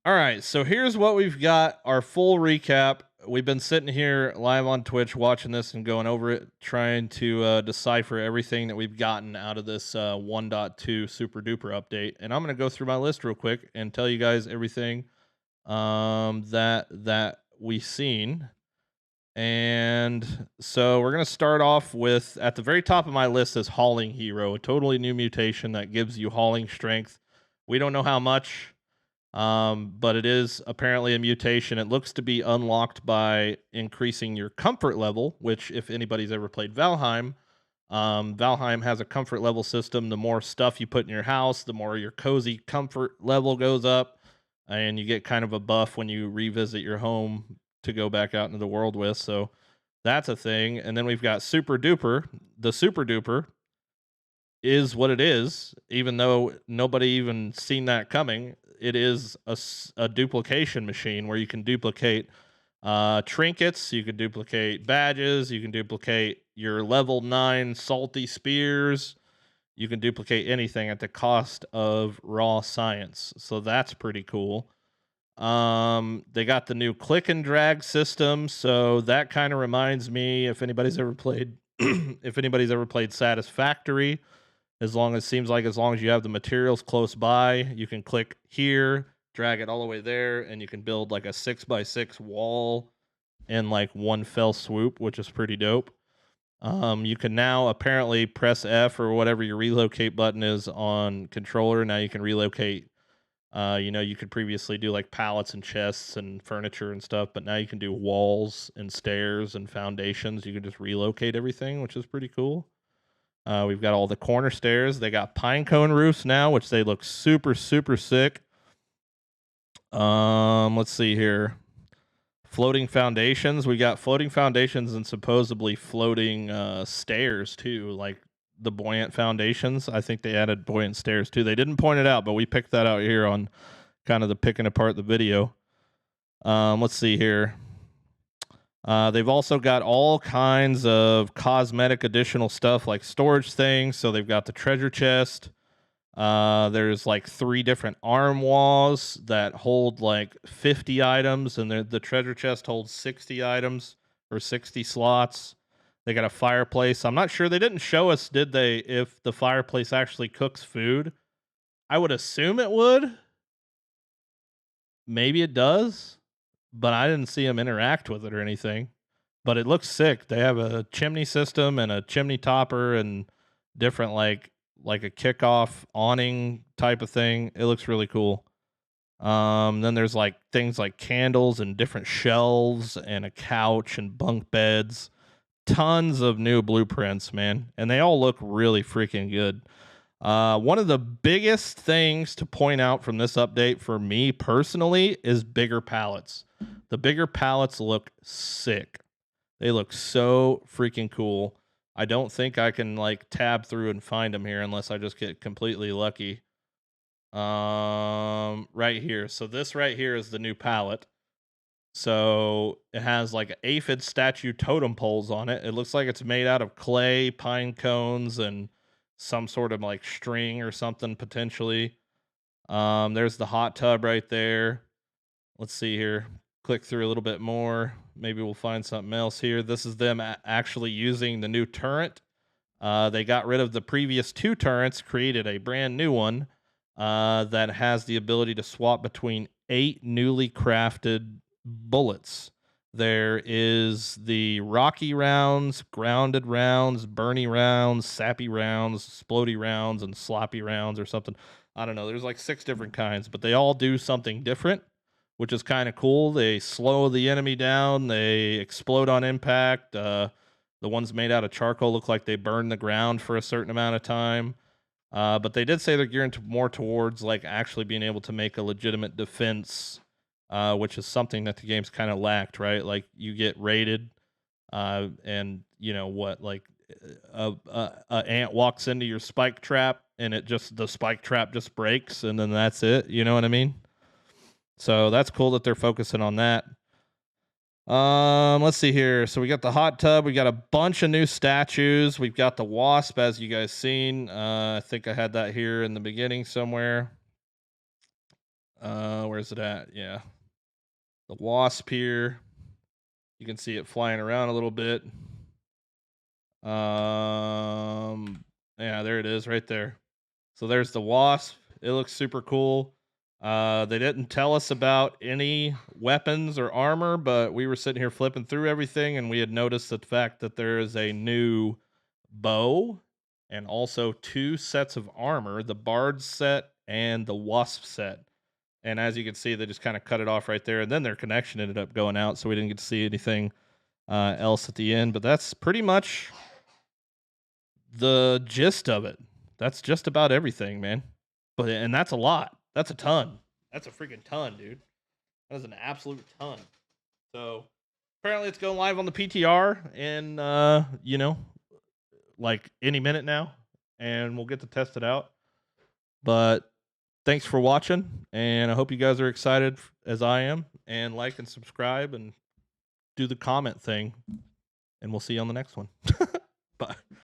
All right, so here's what we've got, our full recap. We've been sitting here live on Twitch watching this and going over it, trying to decipher everything that we've gotten out of this 1.2 super duper update. And I'm going to go through my list real quick and tell you guys everything that we've seen. And so we're going to start off with, at the very top of my list, is Hauling Hero, a totally new mutation that gives you hauling strength. We don't know how much. But it is apparently a mutation. It looks to be unlocked by increasing your comfort level, which, if anybody's ever played Valheim, Valheim has a comfort level system. The more stuff you put in your house, the more your cozy comfort level goes up, and you get kind of a buff when you revisit your home to go back out into the world with. So that's a thing. And then we've got Super Duper. The Super Duper is what it is, even though nobody even seen that coming. It is a duplication machine where you can duplicate trinkets, you can duplicate badges, you can duplicate your level 9 salty spears, you can duplicate anything at the cost of raw science. So that's pretty cool. They got the new click and drag system, so that kind of reminds me, if anybody's ever played if anybody's ever played Satisfactory, as long as you have the materials close by, you can click here, drag it all the way there, and you can build like a 6x6 wall in like one fell swoop, which is pretty dope. You can now apparently press F or whatever your relocate button is on controller. Now you can relocate. You could previously do like pallets and chests and furniture and stuff, but now you can do walls and stairs and foundations. You can just relocate everything, which is pretty cool. We've got all the corner stairs. They got pine cone roofs now, which they look super, super sick. Let's see here. Floating foundations. We got floating foundations and supposedly floating stairs too, like the buoyant foundations. I think they added buoyant stairs too. They didn't point it out, but we picked that out here on kind of the picking apart the video. Let's see here. They've also got all kinds of cosmetic additional stuff like storage things. So they've got the treasure chest. There's like 3 different arm walls that hold like 50 items, and the treasure chest holds 60 items or 60 slots. They got a fireplace. I'm not sure. They didn't show us, did they, if the fireplace actually cooks food. I would assume it would. Maybe it does, but I didn't see them interact with it or anything. But it looks sick. They have a chimney system and a chimney topper and different like a kickoff awning type of thing. It looks really cool. Then there's like things like candles and different shelves and a couch and bunk beds. Tons of new blueprints, man, and they all look really freaking good. One of the biggest things to point out from this update for me personally is bigger pallets. The bigger pallets look sick. They look so freaking cool. I don't think I can like tab through and find them here unless I just get completely lucky. Right here. So this right here is the new pallet. So it has like aphid statue totem poles on it. It looks like it's made out of clay, pine cones, and some sort of like string or something potentially. There's the hot tub right there. Let's see here. Click through a little bit more. Maybe we'll find something else here. This is them actually using the new turret. They got rid of the previous 2 turrets, created a brand new one that has the ability to swap between 8 newly crafted bullets. There is the rocky rounds, grounded rounds, burny rounds, sappy rounds, splody rounds, and sloppy rounds or something. I don't know. There's like 6 different kinds, but they all do something different, which is kind of cool. They slow the enemy down. They explode on impact. The ones made out of charcoal look like they burn the ground for a certain amount of time. But they did say they're gearing more towards like actually being able to make a legitimate defense, which is something that the game's kind of lacked, right? Like you get raided, and you know what, like a ant walks into your spike trap, and the spike trap just breaks, and then that's it. You know what I mean? So that's cool that they're focusing on that. Let's see here. So we got the hot tub. We got a bunch of new statues. We've got the wasp, as you guys seen. I think I had that here in the beginning somewhere. Where's it at? Yeah. The wasp here. You can see it flying around a little bit. Yeah, there it is right there. So there's the wasp. It looks super cool. They didn't tell us about any weapons or armor, but we were sitting here flipping through everything, and we had noticed the fact that there is a new bow and also 2 sets of armor, the bard set and the wasp set. And as you can see, they just kind of cut it off right there, and then their connection ended up going out, so we didn't get to see anything else at the end. But that's pretty much the gist of it. That's just about everything, man. And that's a lot. That's a ton. That's a freaking ton, dude. That is an absolute ton. So apparently it's going live on the PTR in like any minute now, and we'll get to test it out. But thanks for watching, and I hope you guys are excited as I am, and like and subscribe and do the comment thing, and we'll see you on the next one.